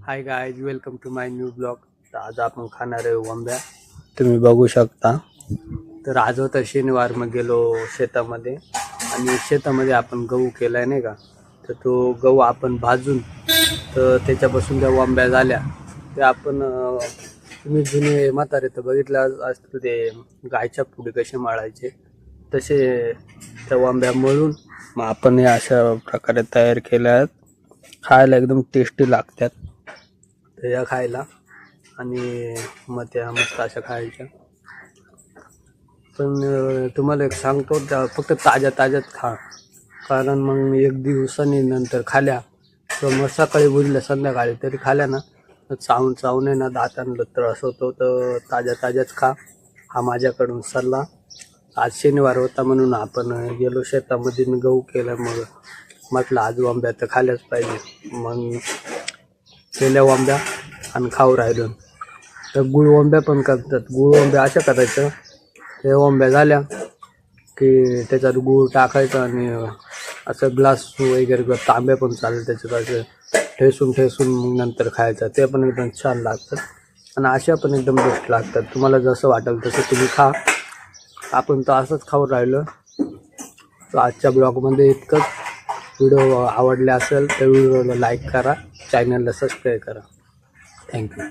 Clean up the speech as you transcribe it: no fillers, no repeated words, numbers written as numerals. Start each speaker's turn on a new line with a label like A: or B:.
A: High guys, welcome to my new blog. तर आज आपण खाणार आहे वंब्या. तुम्ही बघू शकता. तर आज होता शनिवार, मग गेलो शेतामध्ये आणि शेतामध्ये आपण गहू केलाय नाही का. तर तो गहू आपण भाजून तर त्याच्यापासून त्या वंब्या झाल्या. ते आपण तुम्ही जुने म्हातारे तर बघितलं असतं ते गायच्या पुढे कसे मळायचे, तसे त्या वंब्या मळून मग आपण हे अशा प्रकारे तयार केल्या आहेत. खायला एकदम टेस्टी लागतात त्या खायला, आणि मग त्या मस्त अशा खायच्या. पण तुम्हाला एक सांगतो, त्या फक्त ताज्या ताज्याच खा, कारण मग एक दिवसांनी नंतर खाल्या तर मग सकाळी बुजल्या संध्याकाळी तरी खाल्या ना चावून चावून आहे ना दातांना त्रास होतो. तर ताज्या ताज्याच खा, हा माझ्याकडून सल्ला. आज शनिवार होता म्हणून आपण गेलो शेतामध्ये गहू केला. मग म्हटलं आज वंब्या तर खाल्ल्याच पाहिजे. मग केल्या वंब्या आणि खाऊ राहिलो. तर गुळ वंब्या पण करतात. गुळ वंब्या अशा करायचं, ते वंब्या झाल्या की त्याच्यात गूळ टाकायचं आणि असं ग्लास वगैरे किंवा तांब्या पण चालेल त्याच्यात असं ठेसून ठेसून मग नंतर खायचं. ते पण एकदम छान लागतात आणि अशा पण एकदम बेस्ट लागतात. तुम्हाला जसं वाटेल तसं तुम्ही खा. आपण तर असंच खाऊ राहिलो. तर आजच्या ब्लॉगमध्ये इतकंच. व्हिडिओ आवडले असेल तर व्हिडिओला लाईक करा, चॅनलला सबस्क्राईब करा. थँक्यू.